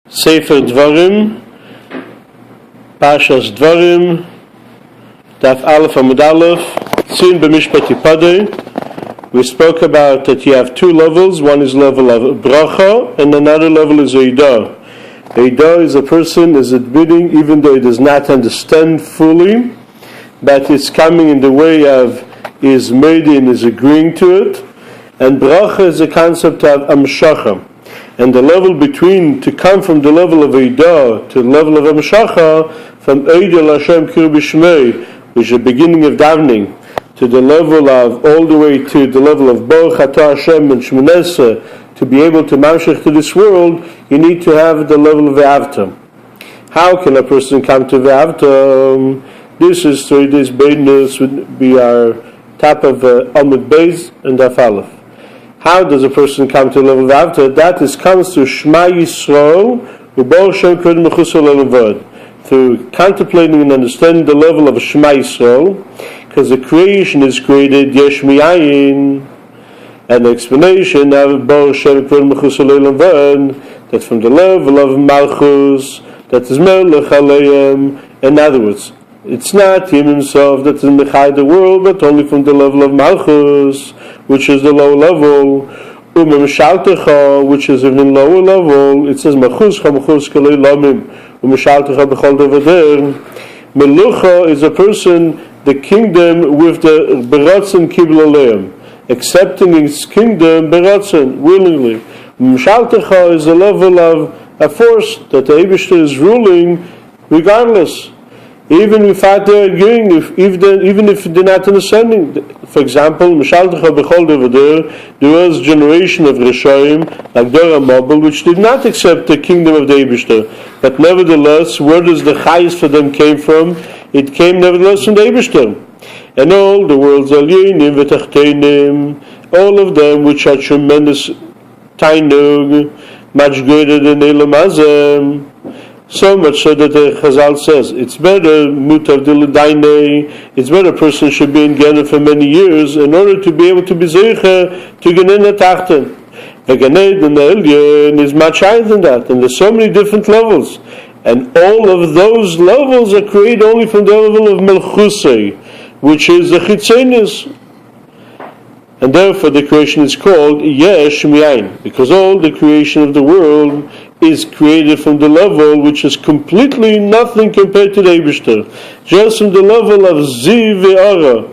Sefer Dvorim, Parshas Dvorim, Daf Aleph Amud Aleph, Tzin B'Mishpat Yipadeh. We spoke about that you have two levels. One is level of bracha, and another level is eidah. Eidah is a person is admitting, even though he does not understand fully, but it's coming in the way of is made and is agreeing to it. And bracha is a concept of amshacha. And the level between, to come from the level of Eidah to the level of Amshacha, from Eidah L'Hashem Kir B'Shmei, which is the beginning of davening, to the level of, all the way to the level of Baruch Atah Hashem and Shmonesa, to be able to mamshech to this world, you need to have the level of Ve'avta. How can a person come to Ve'avta? This is through this Beidness would be our top of Amud Beis and Daf Aleph. How does a person come to the level of Avta? That is comes through Shema Yisrael, through contemplating and understanding the level of Shema Yisrael, because the creation is created Yesh Mi'ayin, and the explanation of that from the level of Malchus, that is Melech Aleim. In other words, it's not him himself that is mechai the world, but only from the level of Malchus, which is the low level, which is even lower level. It says Machuscha kalei lamim, umeshaltecha b'chol devader. Melucha is a person, the kingdom with the beratzen kibla leim, accepting his kingdom beratzen willingly. Umeshaltecha is a level of a force that the Eibishter is ruling regardless. Even without their agreeing, even if they're not understanding. For example, there was generation of Rishoyim, like Dora Mobile, which did not accept the kingdom of the Eibishter. But nevertheless, where does the highest for them came from? It came nevertheless from the Eibishter. And all the world's alienim v'tachtenim, all of them which are tremendous tainug, much greater than Elam Hazem. So much so that the Chazal says it's better mutav diludaine. It's better a person should be in Genen for many years in order to be able to be zeicha to Genen Tachten. The Genen Elyon is much higher than that, and there's so many different levels, and all of those levels are created only from the level of Melchusei, which is the Chitzenis. And therefore the creation is called Yesh Mi'ayin, because all the creation of the world is created from the level which is completely nothing compared to the Eibishter, just from the level of Ziv Ve'ara.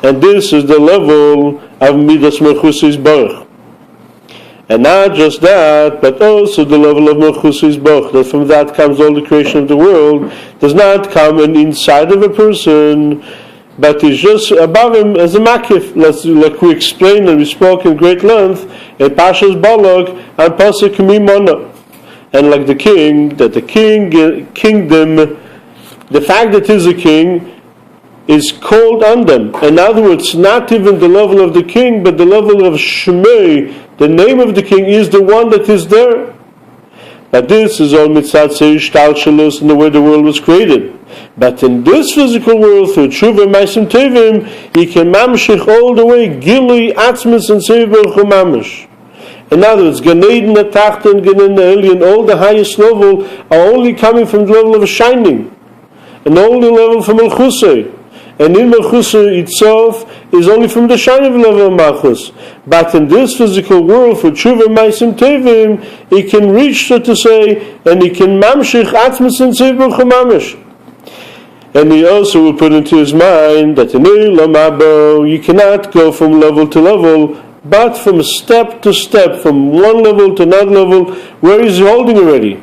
And this is the level of Midas Melchusis Baruch. And not just that, but also the level of Melchusis Baruch, that from that comes all the creation of the world, does not come inside of a person, but is just above him as a makif, like we explained and we spoke in great length in Pashas Balak and Pasuk Mimona. And like the king, that the kingdom, the fact that he's a king is called on them. In other words, not even the level of the king, but the level of Shmei, the name of the king is the one that is there. But this is all mitzat seish tal shalus in the way the world was created. But in this physical world, through tshuva ma'asim tevim, he can mamshich all the way gilui atzmis and seiv baruch mamish. In other words, Gan Eden, Tachten, Gan Eden, Elyon, all the highest level are only coming from the level of shining, and only level from Melchusei. And in Melchusei itself is only from the shining level of Malchus. But in this physical world, for tshuva ma'asim tevim, he can reach, so to say, and he can mamshich atzmis and seiv baruch mamish. And he also will put into his mind that in Elam Haba you cannot go from level to level, but from step to step, from one level to another level, where he's holding already.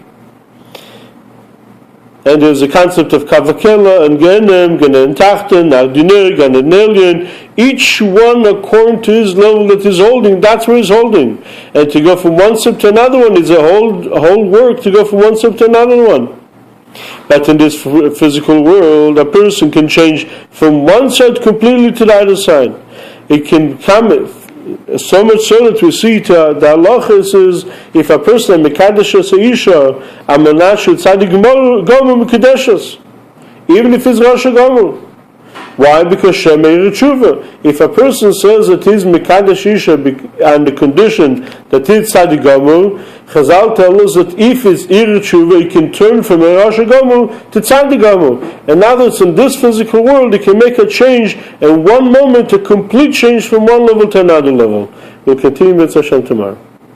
And there's a concept of Kavakela and Genem, Genen Tachten, Ardiner, Genen Elyon, each one according to his level that he's holding, that's where he's holding. And to go from one step to another one is a whole work to go from one step to another one. But in this physical world, a person can change from one side completely to the other side. It can come so much so that we see to the halachas is if a person mekadeshes isha amanashu tzadik gomer mekadeshes, even if it's Rosh Gomer. Why? Because Shemei Tshuva. If a person says that he's Mekadesh Isha on the condition that he's Tzadik Gomur, Chazal tell us that if it's Ir Tshuva, he can turn from a Rasha Gomur to Tzadik Gomur. And now that in this physical world, he can make a change in one moment, a complete change from one level to another level. We'll continue with Hashem tomorrow.